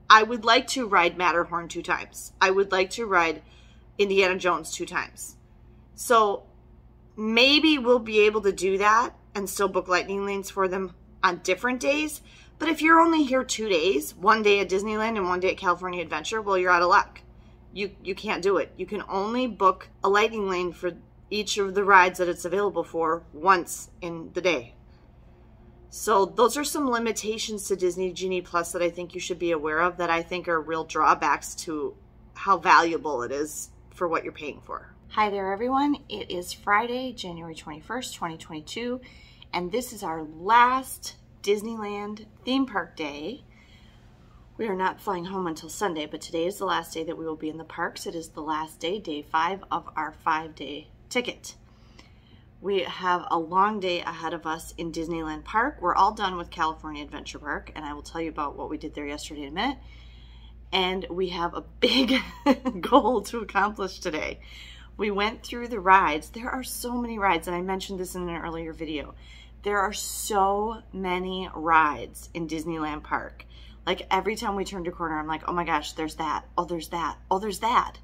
I would like to ride Matterhorn 2 times. I would like to ride Indiana Jones 2 times. So maybe we'll be able to do that and still book Lightning Lanes for them on different days. But if you're only here 2 days, one day at Disneyland and one day at California Adventure, well, you're out of luck. You can't do it. You can only book a Lightning Lane for each of the rides that it's available for once in the day. So those are some limitations to Disney Genie Plus that I think you should be aware of, that I think are real drawbacks to how valuable it is for what you're paying for. Hi there, everyone. It is Friday, January 21st, 2022, and this is our last Disneyland theme park day. We are not flying home until Sunday, but today is the last day that we will be in the parks. It is the last day, day 5 of our 5-day ticket. We have a long day ahead of us in Disneyland Park. We're all done with California Adventure Park, and I will tell you about what we did there yesterday in a minute. And we have a big goal to accomplish today. We went through the rides. There are so many rides, and I mentioned this in an earlier video. There are so many rides in Disneyland Park. Like every time we turned a corner, I'm like, oh my gosh, there's that. Oh, there's that. Oh, there's that.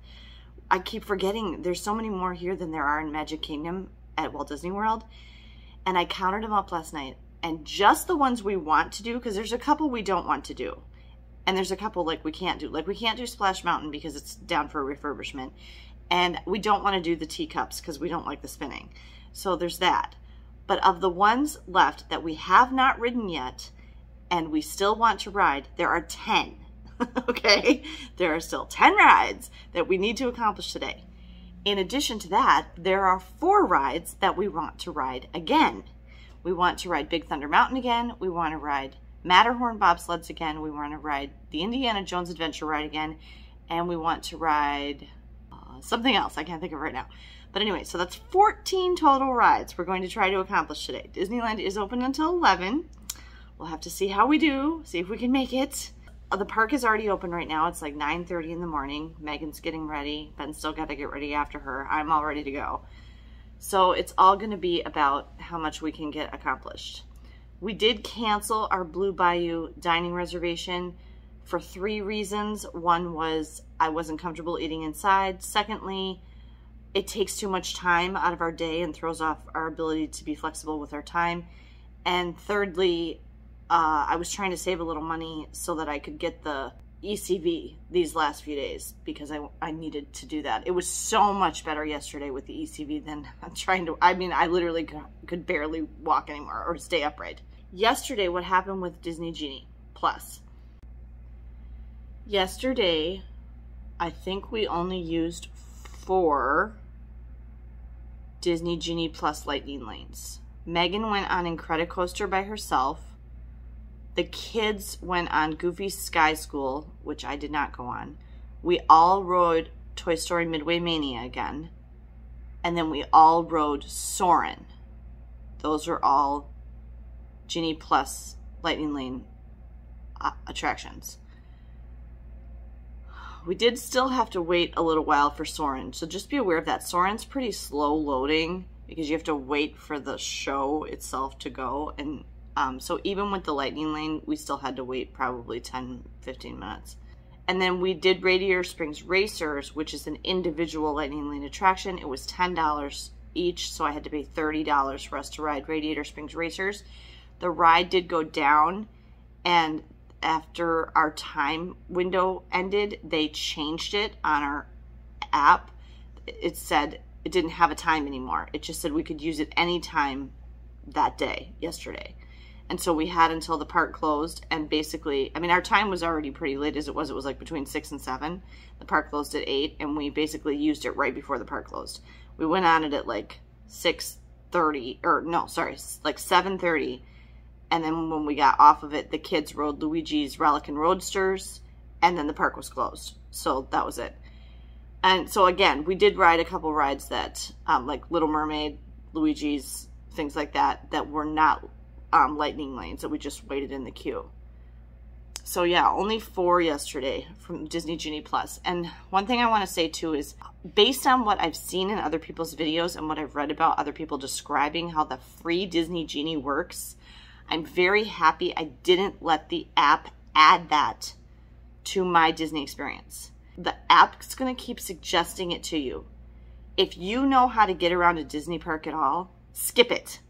I keep forgetting there's so many more here than there are in Magic Kingdom at Walt Disney World. And I counted them up last night. And just the ones we want to do, because there's a couple we don't want to do. And there's a couple like we can't do. Like we can't do Splash Mountain because it's down for refurbishment. And we don't want to do the teacups because we don't like the spinning. So there's that. But of the ones left that we have not ridden yet and we still want to ride, there are 10. Okay? There are still 10 rides that we need to accomplish today. In addition to that, there are 4 rides that we want to ride again. We want to ride Big Thunder Mountain again. We want to ride Matterhorn bobsleds again. We want to ride the Indiana Jones Adventure ride again. And we want to ride something else I can't think of right now. But anyway, so that's 14 total rides we're going to try to accomplish today. Disneyland is open until 11. We'll have to see how we do, see if we can make it. The park is already open right now. It's like 9:30 in the morning. Megan's getting ready. Ben's still got to get ready after her. I'm all ready to go. So it's all going to be about how much we can get accomplished. We did cancel our Blue Bayou dining reservation for 3 reasons. One was I wasn't comfortable eating inside. Secondly, it takes too much time out of our day and throws off our ability to be flexible with our time. And thirdly, I was trying to save a little money so that I could get the ECV these last few days because I needed to do that. It was so much better yesterday with the ECV than trying to, I mean, I literally could barely walk anymore or stay upright. Yesterday, what happened with Disney Genie Plus? Yesterday, I think we only used 4 Disney Genie Plus Lightning Lanes. Megan went on Incredicoaster by herself. The kids went on Goofy's Sky School, which I did not go on. We all rode Toy Story Midway Mania again. And then we all rode Soarin'. Those are all Genie Plus Lightning Lane attractions. We did still have to wait a little while for Soarin', so just be aware of that. Soarin's pretty slow loading because you have to wait for the show itself to go. And so even with the Lightning Lane, we still had to wait probably 10-15 minutes. And then we did Radiator Springs Racers, which is an individual Lightning Lane attraction. It was $10 each, so I had to pay $30 for us to ride Radiator Springs Racers. The ride did go down, and after our time window ended, they changed it on our app. It said it didn't have a time anymore. It just said we could use it anytime that day, yesterday. And so we had until the park closed, and basically, I mean, our time was already pretty late as it was. It was like between 6 and 7. The park closed at 8, and we basically used it right before the park closed. We went on it at like 6:30, or no, sorry, like 7:30. And then when we got off of it, the kids rode Luigi's Rollickin' Roadsters, and then the park was closed. So that was it. And so again, we did ride a couple rides that, like Little Mermaid, Luigi's, things like that, that were not lightning lanes, that we just waited in the queue. So yeah, only 4 yesterday from Disney Genie Plus. And one thing I want to say too is, based on what I've seen in other people's videos and what I've read about other people describing how the free Disney Genie works, I'm very happy I didn't let the app add that to my Disney experience. The app's going to keep suggesting it to you. If you know how to get around a Disney park at all, skip it.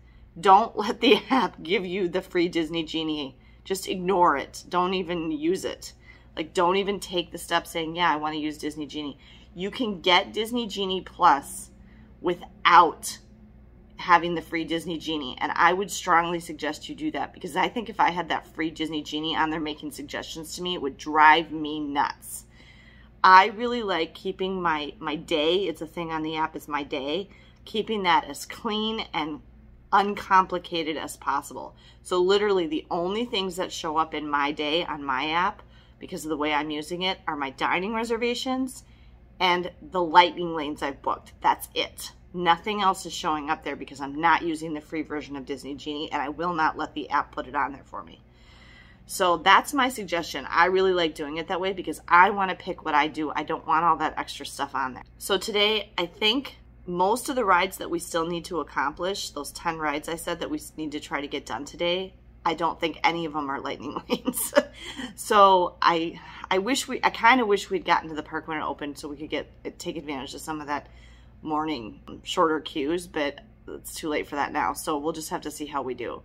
Don't let the app give you the free Disney Genie. Just ignore it. Don't even use it. Like, don't even take the step saying, yeah, I want to use Disney Genie. You can get Disney Genie Plus without having the free Disney Genie. And I would strongly suggest you do that, because I think if I had that free Disney Genie on there making suggestions to me, it would drive me nuts. I really like keeping my day, it's a thing on the app, is my day, keeping that as clean and uncomplicated as possible. So literally the only things that show up in my day on my app, because of the way I'm using it, are my dining reservations and the lightning lanes I've booked. That's it. Nothing else is showing up there because I'm not using the free version of Disney Genie, and I will not let the app put it on there for me. So that's my suggestion. I really like doing it that way because I want to pick what I do. I don't want all that extra stuff on there. So today, I think most of the rides that we still need to accomplish, those 10 rides I said that we need to try to get done today, I don't think any of them are lightning lanes. So I kind of wish we'd gotten to the park when it opened so we could take advantage of some of that morning shorter queues, but it's too late for that now. So we'll just have to see how we do.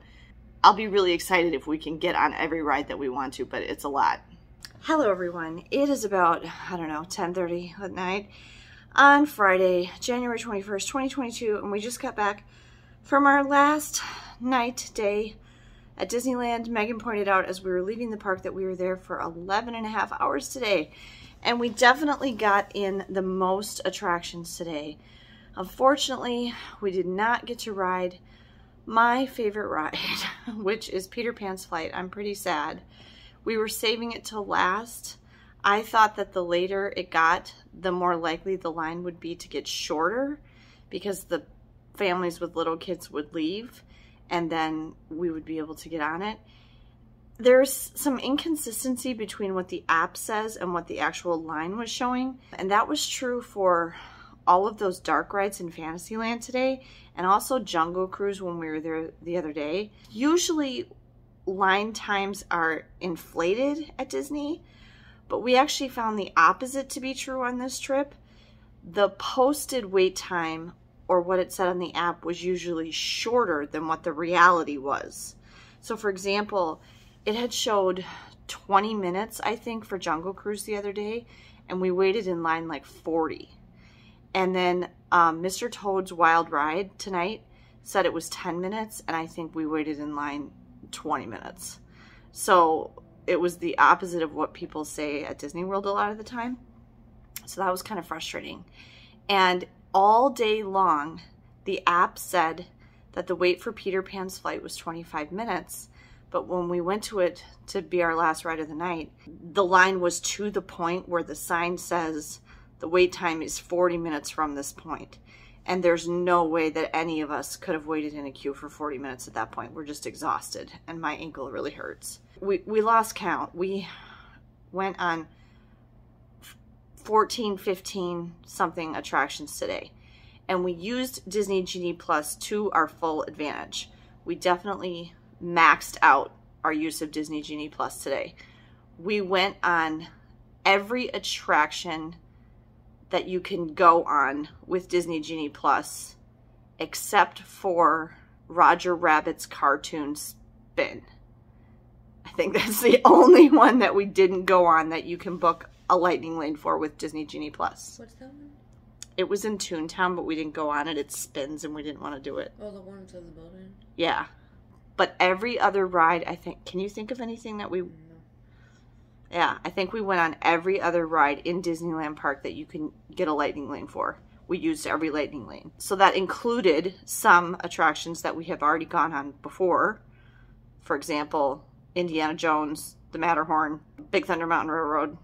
I'll be really excited if we can get on every ride that we want to, but it's a lot. Hello everyone. It is about, I don't know, 10:30 at night on Friday, January 21st, 2022, and we just got back from our last day at Disneyland. Megan pointed out as we were leaving the park that we were there for 11 and a half hours today, and we definitely got in the most attractions today. Unfortunately, we did not get to ride my favorite ride, which is Peter Pan's Flight. I'm pretty sad. We were saving it till last. I thought that the later it got, the more likely the line would be to get shorter because the families with little kids would leave and then we would be able to get on it. There's some inconsistency between what the app says and what the actual line was showing, and that was true for all of those dark rides in Fantasyland today, and also Jungle Cruise when we were there the other day. Usually line times are inflated at Disney, but we actually found the opposite to be true on this trip. The posted wait time, or what it said on the app, was usually shorter than what the reality was. So for example, it had showed 20 minutes, I think, for Jungle Cruise the other day, and we waited in line like 40. And then Mr. Toad's Wild Ride tonight said it was 10 minutes, and I think we waited in line 20 minutes. So it was the opposite of what people say at Disney World a lot of the time. So that was kind of frustrating. And all day long, the app said that the wait for Peter Pan's Flight was 25 minutes. But when we went to it to be our last ride of the night, the line was to the point where the sign says the wait time is 40 minutes from this point. And there's no way that any of us could have waited in a queue for 40 minutes at that point. We're just exhausted, and my ankle really hurts. We lost count. We went on 14, 15 something attractions today. And we used Disney Genie Plus to our full advantage. We definitely maxed out our use of Disney Genie Plus today. We went on every attraction that you can go on with Disney Genie Plus, except for Roger Rabbit's cartoon spin. I think that's the only one that we didn't go on that you can book a lightning lane for with Disney Genie Plus. What's that one? It was in Toontown, but we didn't go on it. It spins and we didn't want to do it. Oh, the one inside the building? Yeah. But every other ride, I think, can you think of anything that we... No. Yeah, I think we went on every other ride in Disneyland Park that you can get a lightning lane for. We used every lightning lane. So that included some attractions that we have already gone on before. For example, Indiana Jones, the Matterhorn, Big Thunder Mountain Railroad.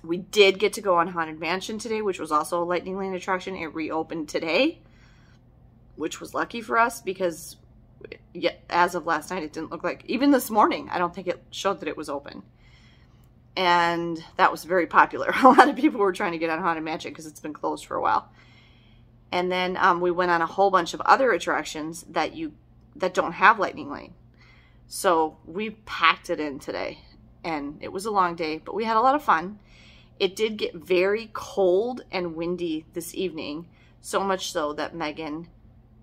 We did get to go on Haunted Mansion today, which was also a lightning lane attraction. It reopened today, which was lucky for us because as of last night, it didn't look like, even this morning, I don't think it showed that it was open. And that was very popular. A lot of people were trying to get on Haunted Mansion because it's been closed for a while. And then we went on a whole bunch of other attractions that don't have lightning lane. So we packed it in today, and it was a long day, but we had a lot of fun. It did get very cold and windy this evening, so much so that Megan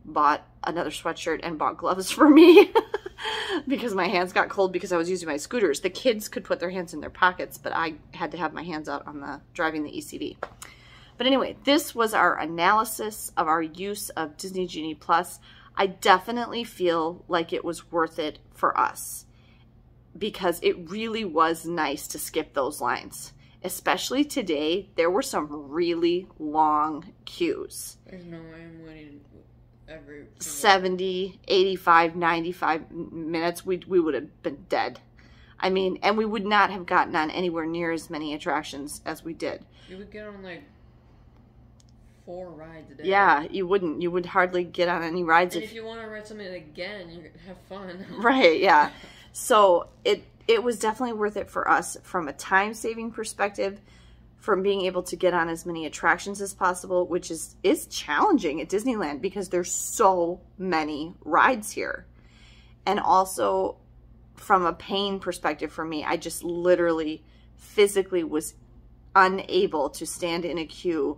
bought another sweatshirt and bought gloves for me because my hands got cold because I was using my scooters. The kids could put their hands in their pockets, but I had to have my hands out on driving the ECV. But anyway, this was our analysis of our use of Disney Genie Plus. I definitely feel like it was worth it for us because it really was nice to skip those lines. Especially today, there were some really long queues. There's no way I'm waiting every 70, 85, 95 minutes. We would have been dead. I mean, and we would not have gotten on anywhere near as many attractions as we did. You would get on like 4 rides a day. Yeah, you wouldn't. You would hardly get on any rides. And if you want to ride something again, you have fun. Right, yeah. So it was definitely worth it for us from a time-saving perspective, from being able to get on as many attractions as possible, which is challenging at Disneyland because there's so many rides here. And also from a pain perspective for me, I just literally physically was unable to stand in a queue.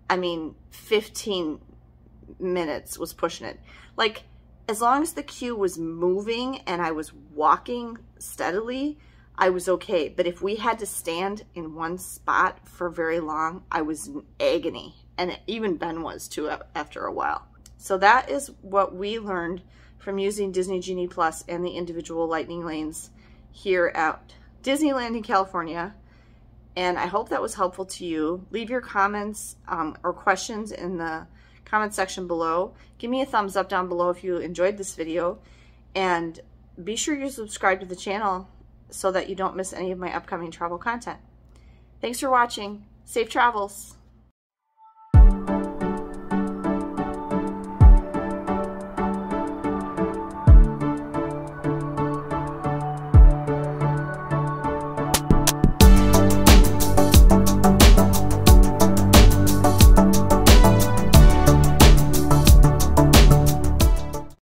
I mean, 15 minutes was pushing it. Like, as long as the queue was moving and I was walking steadily, I was okay. But if we had to stand in one spot for very long, I was in agony. And even Ben was too after a while. So that is what we learned from using Disney Genie Plus and the individual lightning lanes here at Disneyland in California. And I hope that was helpful to you. Leave your comments or questions in the comment section below. Give me a thumbs up down below if you enjoyed this video. And be sure you subscribe to the channel so that you don't miss any of my upcoming travel content. Thanks for watching. Safe travels.